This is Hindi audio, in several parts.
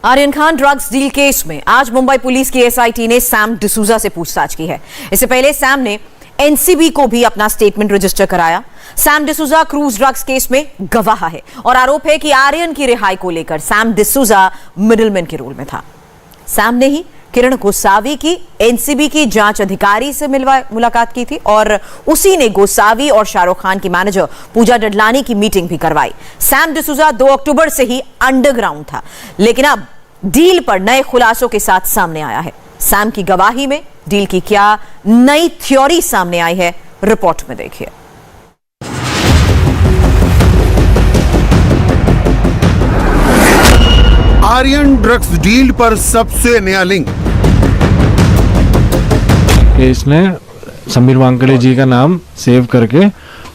Aryan Khan drugs deal case में आज मुंबई पुलिस की एसआईटी ने सैम डिसूजा से पूछताछ की है। इससे पहले सैम ने एनसीबी को भी अपना स्टेटमेंट रजिस्टर कराया। Sam D'Souza cruise drugs case में गवाह है और आरोप है कि आर्यन की रिहाई को लेकर सैम डिसूजा मिडलमैन के रोल में था। सैम ने ही किरण गोसावी की एनसीबी की जांच अधिकारी से मुलाकात की थी और उसी ने गोसावी और शाहरुख खान की मैनेजर पूजा डडलानी की मीटिंग भी करवाई। सैम डिसूजा 2 अक्टूबर से ही अंडरग्राउंड था, लेकिन अब डील पर नए खुलासों के साथ सामने आया है। सैम की गवाही में डील की क्या नई थ्योरी सामने आई है, रिपोर्ट में देखिए। आर्यन ड्रग्स डील पर सबसे नया लिंक। इसने समीर वांकड़े जी का नाम सेव करके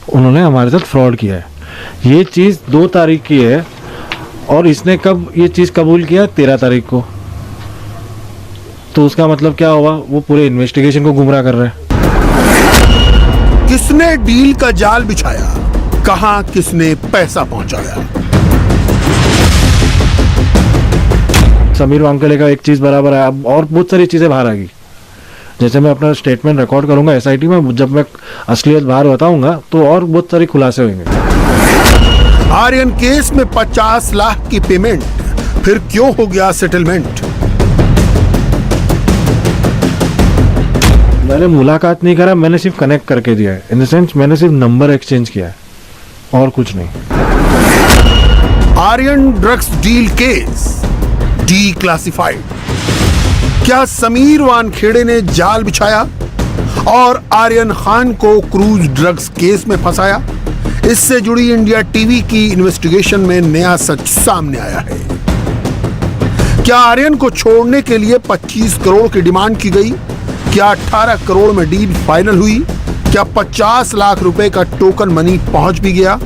उन्होंने हमारे साथ फ्रॉड किया है। ये चीज़ 2 तारीख की है और इसने कब ये चीज़ कबूल किया? 13 तारीख को। तो उसका मतलब क्या हुआ? वो पूरे इन्वेस्टिगेशन को गुमराह कर रहे हैं। किसने डील का जाल बिछाया? कहां किसने पैसा पहुंचाया? समीर वांकड़े का एक चीज़ बराबर है, अब और बहुत सारी चीज़ें बाहर आ गई। जैसे मैं अपना स्टेटमेंट रिकॉर्ड करूंगा एसआईटी में, जब मैं असलियत बाहर बताऊंगा तो और बहुत सारे खुलासे होंगे। आर्यन केस में 50 लाख की पेमेंट, फिर क्यों हो गया सेटलमेंट? मैंने मुलाकात नहीं करा, मैंने सिर्फ कनेक्ट करके दिया है। इन द सेंस मैंने सिर्फ नंबर एक्सचेंज किया है और कुछ नहीं। Aryan drugs deal case declassified. क्या समीर वानखेड़े ने जाल बिछाया और आर्यन खान को क्रूज ड्रग्स केस में फंसाया? इससे जुड़ी इंडिया टीवी की इन्वेस्टिगेशन में नया सच सामने आया है। क्या आर्यन को छोड़ने के लिए 25 करोड़ की डिमांड की गई? क्या 18 करोड़ में डील फाइनल हुई? क्या 50 लाख रुपए का टोकन मनी पहुंच भी गया?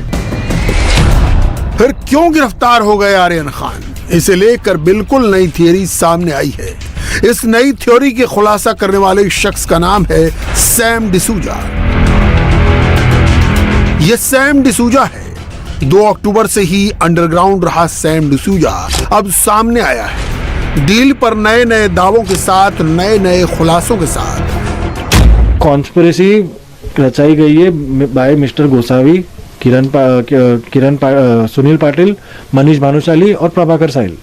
फिर क्यों गिरफ्तार हो गए आर्यन खान? इसे लेकर बिल्कुल नई थियरी सामने आई है। इस नई थ्योरी के खुलासा करने वाले शख्स का नाम है सैम डिसूजा। यह सैम डिसूजा है। 2 अक्टूबर से ही अंडरग्राउंड रहा सैम डिसूजा अब सामने आया है, डील पर नए नए दावों के साथ, नए नए खुलासों के साथ। कॉन्स्पिरेसी रचाई गई है बाय मिस्टर गोसावी, सुनील पाटिल, मनीष भानुशाली और प्रभाकर साहिल।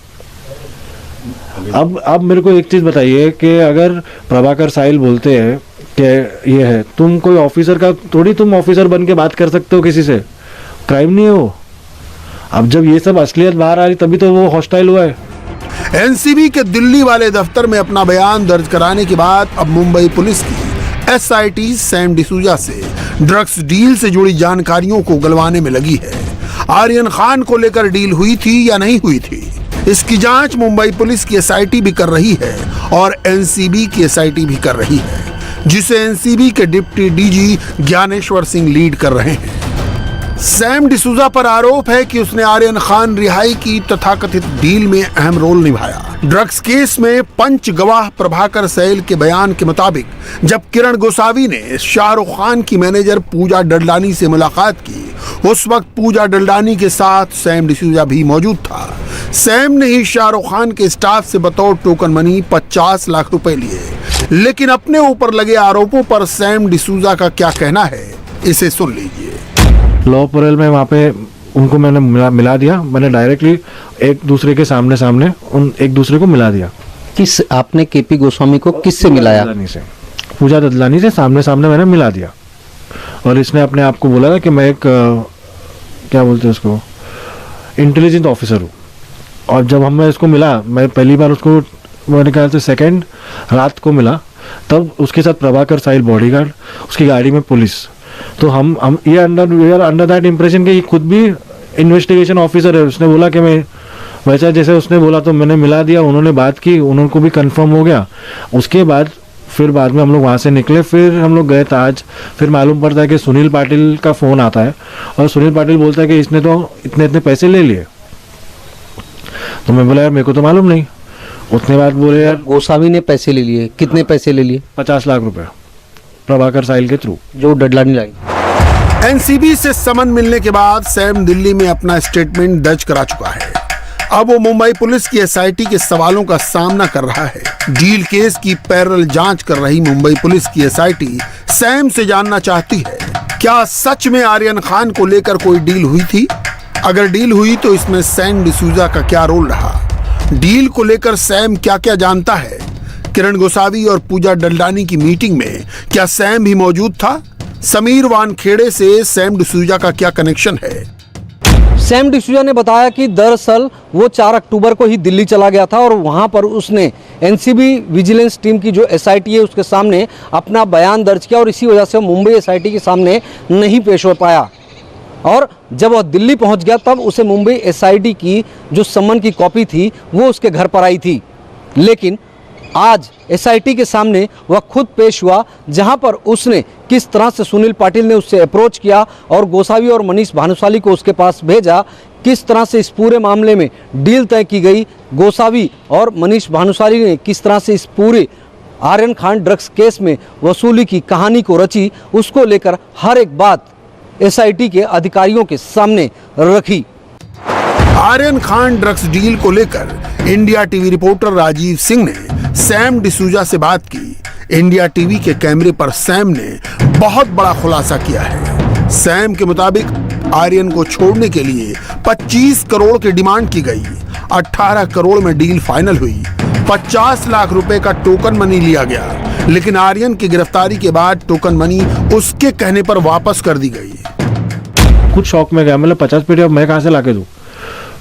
अब मेरे को एक चीज बताइए कि अगर प्रभाकर साहिल बोलते हैं कि ये है, तुम कोई ऑफिसर का थोड़ी तुम ऑफिसर बन के बात कर सकते हो किसी से? क्राइम नहीं है वो। अब जब ये सब असलियत बाहर आ रही तभी तो वो हॉस्टाइल हुआ है। एनसीबी के दिल्ली वाले दफ्तर में अपना बयान दर्ज कराने के बाद अब मुंबई पुलिस की एसआईटी सैम डिसूजा से ड्रग्स डील से जुड़ी जानकारियों को गलवाने में लगी है। आर्यन खान को लेकर डील हुई थी या नहीं हुई थी, इसकी जांच मुंबई पुलिस की एसआईटी भी कर रही है और एनसीबी की एसआईटी भी कर रही है, जिसे एनसीबी के deputy DG Dnyaneshwar Singh lead कर रहे हैं। सैम डिसूजा पर आरोप है कि उसने आर्यन खान रिहाई की तथाकथित डील में अहम रोल निभाया। ड्रग्स केस में पंच गवाह प्रभाकर सैल के बयान के मुताबिक जब किरण गोसावी ने शाहरुख खान की मैनेजर पूजा डडलानी से मुलाकात की, उस वक्त पूजा डडलानी के साथ सैम डिसूजा भी मौजूद था। सैम ने ही शाहरुख खान के स्टाफ से बतौर टोकन मनी 50 लाख रुपए लिए। लेकिन अपने ऊपर लगे आरोपों पर सैम डिसूजा का क्या कहना है, इसे सुन लीजिए। लॉ पैरेल में वहाँ पे उनको मैंने मिला दिया। मैंने डायरेक्टली एक दूसरे के सामने उन एक दूसरे को मिला दिया। किस आपने केपी गोस्वामी को किससे मिलाया? से पूजा ददलानी से सामने मैंने मिला दिया। और इसने अपने आप को बोला था कि मैं एक क्या बोलते हैं उसको, इंटेलिजेंस ऑफिसर हूँ। और जब हमें इसको मिला, मैं पहली बार उसको मेरे ख्याल से 2 रात को मिला, तब उसके साथ प्रभाकर साहिल बॉडीगार्ड, उसकी गाड़ी में पुलिस। तो हम ये अंडर दैट इम्प्रेशन कि ये खुद भी इन्वेस्टिगेशन ऑफिसर है। उसने बोला कि मैं वैसा जैसे उसने बोला तो मैंने मिला दिया। उन्होंने बात की, उनको भी कंफर्म हो गया। उसके बाद फिर बाद में हम लोग वहाँ से निकले, फिर हम लोग गए ताज। फिर मालूम पड़ता है कि सुनील पाटिल का फ़ोन आता है और सुनील पाटिल बोलता है कि इसने तो इतने पैसे ले लिए। तो मैं बोला यार मेरे को तो मालूम नहीं। उतने बाद बोले यार गोसावी ने पैसे ले लिए। कितने पैसे ले लिए? 50 लाख रुपए प्रभाकर साहिल के थ्रू, जो डडलानी लाई। एनसीबी से समन मिलने के बाद सैम दिल्ली में अपना स्टेटमेंट दर्ज करा चुका है। अब वो मुंबई पुलिस की एसआईटी के सवालों का सामना कर रहा है। डील केस की पैरेलल जांच कर रही मुंबई पुलिस की एसआईटी सैम से जानना चाहती है, क्या सच में आर्यन खान को लेकर कोई डील हुई थी? अगर डील हुई तो इसमें सैम डिसूजा का क्या रोल रहा? डील को लेकर सैम क्या क्या जानता है? किरण गोसावी और पूजा डल्डानी की मीटिंग में क्या सैम भी मौजूद था? समीर वानखेड़े से सैम डिसूजा का क्या कनेक्शन है? सैम डिसूजा ने बताया कि दरअसल वो 4 अक्टूबर को ही दिल्ली चला गया था और वहां पर उसने एनसीबी विजिलेंस टीम की जो एसआईटी है उसके सामने अपना बयान दर्ज किया और इसी वजह से मुंबई एसआईटी के सामने नहीं पेश हो पाया। और जब वह दिल्ली पहुंच गया तब उसे मुंबई एसआईटी की जो सम्मन की कॉपी थी वो उसके घर पर आई थी। लेकिन आज एसआईटी के सामने वह खुद पेश हुआ, जहां पर उसने किस तरह से सुनील पाटिल ने उससे अप्रोच किया और गोसावी और मनीष भानुशाली को उसके पास भेजा, किस तरह से इस पूरे मामले में डील तय की गई, गोसावी और मनीष भानुशाली ने किस तरह से इस पूरे आर्यन खान ड्रग्स केस में वसूली की कहानी को रची, उसको लेकर हर एक बात एसआईटी के अधिकारियों के सामने रखी। आर्यन खान ड्रग्स डील को लेकर India TV reporter Rajeev Singh ने सैम डिसूजा से बात की। इंडिया टीवी के कैमरे पर सैम ने बहुत बड़ा खुलासा किया है। सैम के मुताबिक आर्यन को छोड़ने के लिए 25 करोड़ की डिमांड की गई। 18 करोड़ में डील फाइनल हुई। 50 लाख रुपए का टोकन मनी लिया गया, लेकिन आर्यन की गिरफ्तारी के बाद टोकन मनी उसके कहने पर वापस कर दी गई। कुछ शौक में गया, मतलब 50 पेटी अब मैं कहाँ से ला के दूँ।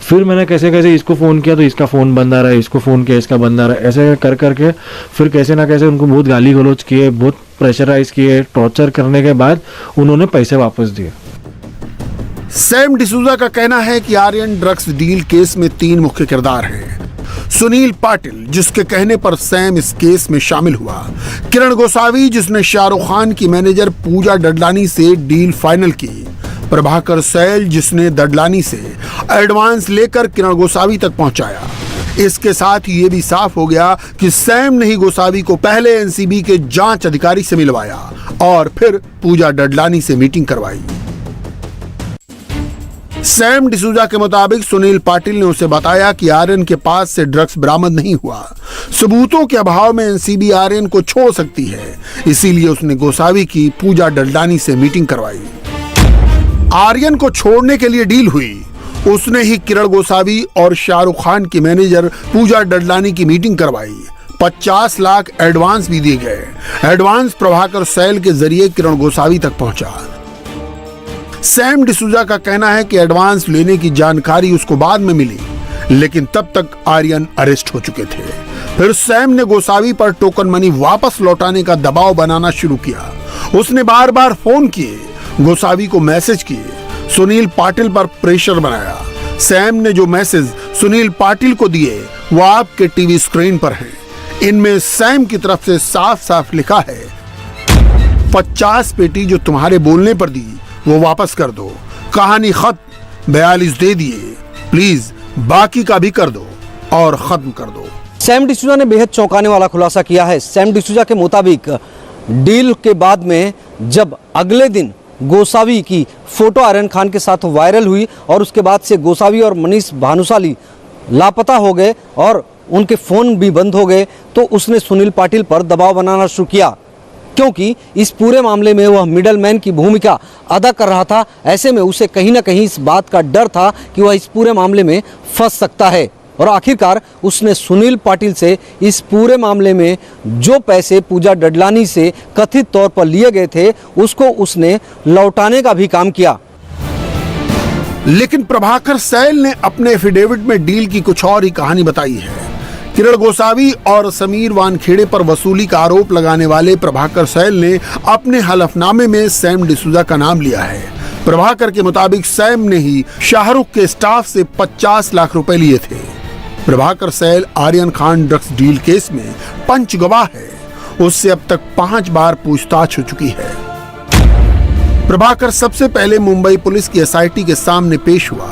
फिर मैंने कैसे कैसे इसको फ़ोन किया तो इसका फ़ोन बंद आ रहा है, इसको फ़ोन किया इसका बंद आ रहा है, ऐसे कर करके फिर कैसे ना कैसे उनको बहुत गाली गलौज किए, बहुत प्रेशराइज किए, टॉर्चर करने के बाद उन्होंने पैसे वापस दिए। सैम डिसूजा का कहना है कि आर्यन ड्रग्स डील केस में 3 मुख्य किरदार हैं। सुनील पाटिल, जिसके कहने पर सैम इस केस में शामिल हुआ। किरण गोसावी, जिसने शाहरुख खान की मैनेजर पूजा डडलानी से डील फाइनल की। प्रभाकर सैल, जिसने डडलानी से एडवांस लेकर किरण गोसावी तक पहुंचाया। इसके साथ ही ये भी साफ हो गया कि सैम ने ही गोसावी को पहले एनसीबी के जांच अधिकारी से मिलवाया और फिर पूजा डडलानी से मीटिंग करवाई। सैम डिसूजा के मुताबिक सुनील पाटिल ने उसे बताया कि आर्यन के पास से ड्रग्स बरामद नहीं हुआ। सबूतों के अभाव में एनसीबी आर्यन को छोड़ सकती है, इसीलिए उसने गोसावी की पूजा डडलानी से मीटिंग करवाई। आर्यन को छोड़ने के लिए डील हुई। उसने ही किरण गोसावी और शाहरुख खान की मैनेजर पूजा डडलानी की मीटिंग करवाई। 50 लाख एडवांस भी दिए गए। एडवांस प्रभाकर सैल के जरिए किरण गोसावी तक पहुंचा। सैम डिसूजा का कहना है कि एडवांस लेने की जानकारी उसको बाद में मिली, लेकिन तब तक आर्यन अरेस्ट हो चुके थे। फिर सैम ने गोसावी पर टोकन मनी वापस लौटाने का दबाव बनाना शुरू किया। उसने बार बार फोन किए, गोसावी को मैसेज किए, सुनील पाटिल पर प्रेशर बनाया। सैम ने जो मैसेज सुनील पाटिल को दिए वो आपके टीवी स्क्रीन पर हैं। इनमें सैम की तरफ से साफ साफ लिखा है, 50 पेटी जो तुम्हारे बोलने पर दी वो वापस कर दो। कहानी खत्म, 42 दे दिए, प्लीज बाकी का भी कर दो और खत्म कर दो। सैम डिसूजा ने बेहद चौंकाने वाला खुलासा किया है। सैम डिसूजा के मुताबिक डील के बाद में जब अगले दिन गोसावी की फोटो आर्यन खान के साथ वायरल हुई और उसके बाद से गोसावी और मनीष भानुशाली लापता हो गए और उनके फ़ोन भी बंद हो गए, तो उसने सुनील पाटिल पर दबाव बनाना शुरू किया, क्योंकि इस पूरे मामले में वह मिडलमैन की भूमिका अदा कर रहा था। ऐसे में उसे कहीं ना कहीं इस बात का डर था कि वह इस पूरे मामले में फंस सकता है। और आखिरकार उसने सुनील पाटिल से इस पूरे मामले में जो पैसे पूजा डडलानी से कथित तौर पर लिए गए थे उसको उसने लौटाने का भी काम किया। लेकिन प्रभाकर सैल ने अपने एफिडेविट में डील की कुछ और ही कहानी बताई है। किरण गोसावी और समीर वानखेड़े पर वसूली का आरोप लगाने वाले प्रभाकर सैल ने अपने हलफनामे में सैम डिसूजा का नाम लिया है। प्रभाकर के मुताबिक सैम ने ही शाहरुख के स्टाफ से 50 लाख रुपए लिए थे। Prabhakar Sail Aryan Khan drugs deal case में पंच गवाह है। उससे अब तक 5 बार पूछताछ हो चुकी है। प्रभाकर सबसे पहले मुंबई पुलिस की एसआईटी के सामने पेश हुआ।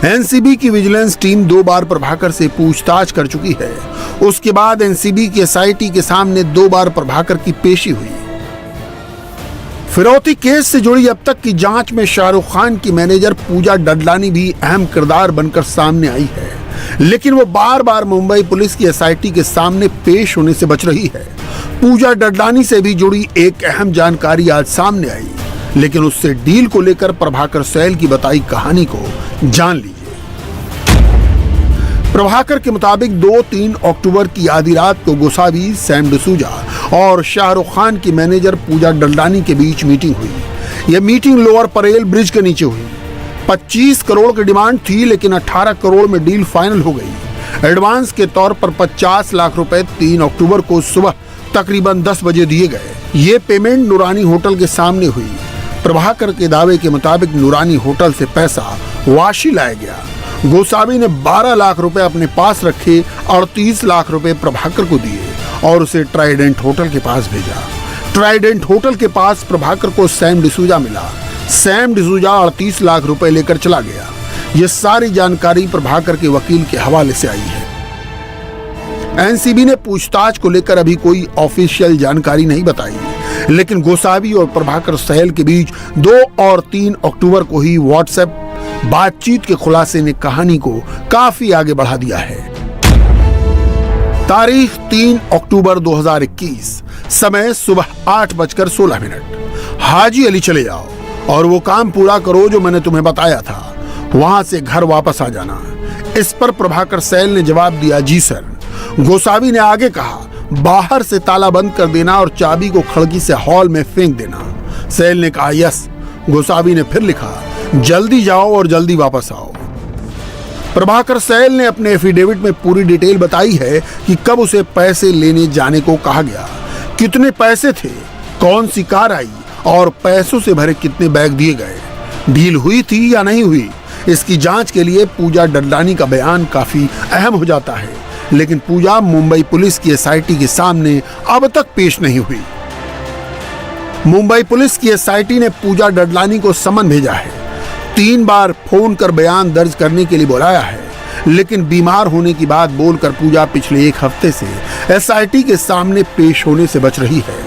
एनसीबी की विजिलेंस टीम 2 बार प्रभाकर से पूछताछ कर चुकी है। उसके बाद एनसीबी की एसआईटी के सामने 2 बार प्रभाकर की पेशी हुई। फिरौती केस से जुड़ी अब तक की जांच में शाहरुख खान की मैनेजर पूजा डडलानी भी अहम किरदार बनकर सामने आई है। लेकिन वो बार बार मुंबई पुलिस की एसआईटी के सामने पेश होने से बच रही है। पूजा डडलानी से भी जुड़ी एक अहम जानकारी आज सामने आई, लेकिन उससे डील को लेकर प्रभाकर सैल की बताई कहानी को जान लीजिए। प्रभाकर के मुताबिक 2-3 अक्टूबर की आधी रात को गोसावी, सैम डिसूजा और शाहरुख खान की मैनेजर पूजा डडलानी के बीच मीटिंग हुई। यह मीटिंग लोअर परेल ब्रिज के नीचे हुई। 25 करोड़ की डिमांड थी, लेकिन 18 करोड़ में डील फाइनल हो गई। एडवांस के तौर पर 50 लाख रुपए 3 अक्टूबर को सुबह तकरीबन 10 बजे दिए गए। ये पेमेंट नूरानी होटल के सामने हुई। प्रभाकर के दावे के मुताबिक नूरानी होटल से पैसा वाशी लाया गया। गोसावी ने 12 लाख रुपए अपने पास रखे, 38 लाख रुपए प्रभाकर को दिए और उसे ट्राइडेंट होटल के पास भेजा। ट्राइडेंट होटल के पास प्रभाकर को सैम डिसूजा मिला। सैम डिसूजा 38 लाख रुपए लेकर चला गया। यह सारी जानकारी प्रभाकर के वकील के हवाले से आई है। एनसीबी ने पूछताछ को लेकर अभी कोई ऑफिशियल जानकारी नहीं बताई, लेकिन गोसावी और प्रभाकर सैल के बीच 2 और 3 अक्टूबर को ही व्हाट्सएप बातचीत के खुलासे ने कहानी को काफी आगे बढ़ा दिया है। तारीख 3 अक्टूबर 2021, समय सुबह 8:16। हाजी अली चले जाओ और वो काम पूरा करो जो मैंने तुम्हें बताया था, वहां से घर वापस आ जाना। इस पर प्रभाकर सैल ने जवाब दिया, जी सर। गोसावी ने आगे कहा, बाहर से ताला बंद कर देना और चाबी को खिड़की से हॉल में फेंक देना। सैल ने कहा, यस। गोसावी ने फिर लिखा, जल्दी जाओ और जल्दी वापस आओ। प्रभाकर सैल ने अपने एफिडेविट में पूरी डिटेल बताई है कि कब उसे पैसे लेने जाने को कहा गया, कितने पैसे थे, कौन सी कार आई और पैसों से भरे कितने बैग दिए गए, डील हुई थी या नहीं हुई। इसकी जांच के लिए पूजा डडलानी का बयान काफी अहम हो जाता है, लेकिन पूजा मुंबई पुलिस की एसआईटी के सामने अब तक पेश नहीं हुई। मुंबई पुलिस की एसआईटी ने पूजा डडलानी को समन भेजा है। 3 बार फोन कर बयान दर्ज करने के लिए बुलाया है, लेकिन बीमार होने की बात बोलकर पूजा पिछले 1 हफ्ते से एसआईटी के सामने पेश होने से बच रही है।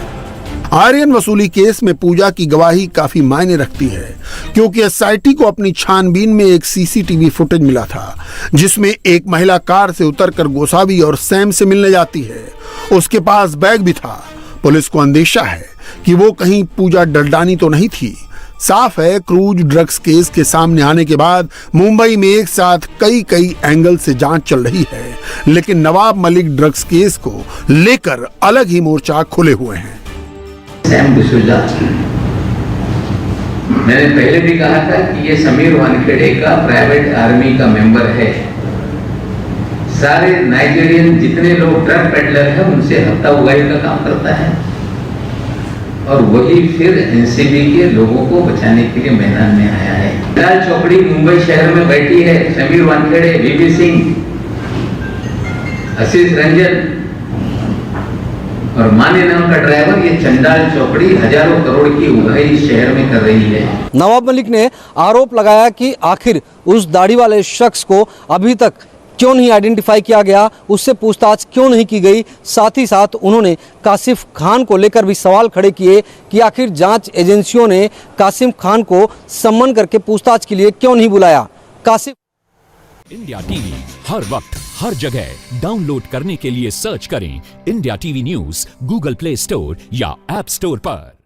आर्यन वसूली केस में पूजा की गवाही काफी मायने रखती है, क्योंकि एसआईटी को अपनी छानबीन में एक सीसीटीवी फुटेज मिला था, जिसमें एक महिला कार से उतरकर गोसावी और सैम से मिलने जाती है। उसके पास बैग भी था। पुलिस को अंदेशा है कि वो कहीं पूजा डडलानी तो नहीं थी। साफ है, क्रूज ड्रग्स केस के सामने आने के बाद मुंबई में एक साथ कई एंगल से जांच चल रही है, लेकिन नवाब मलिक ड्रग्स केस को लेकर अलग ही मोर्चा खुले हुए हैं। सैम डिसूजा, मैंने पहले भी कहा था कि ये समीर वानखेड़े का प्राइवेट आर्मी का मेंबर है। सारे नाइजीरियन जितने लोग ड्रग पेडलर हैं उनसे हत्या उगाई का काम करता है, और वही फिर एनसीबी के लोगों को बचाने के लिए मैदान में आया है। लाल चौकड़ी मुंबई शहर में बैठी है समीर वानखेड़े, वीपी सिंह, आशीष रंजन और माने नाम का ड्राइवर। ये चंडाल चौकड़ी हजारों करोड़ की उगाई इस शहर में कर रही है। नवाब मलिक ने आरोप लगाया कि आखिर उस दाढ़ी वाले शख्स को अभी तक क्यों नहीं आइडेंटिफाई किया गया, उससे पूछताछ क्यों नहीं की गई। साथ ही साथ उन्होंने कासिफ खान को लेकर भी सवाल खड़े किए कि आखिर जांच एजेंसियों ने कासिफ खान को सम्मन करके पूछताछ के लिए क्यों नहीं बुलाया। कासिफ इंडिया टीवी हर वक्त हर जगह डाउनलोड करने के लिए सर्च करें India TV news Google play store या ऐप स्टोर पर।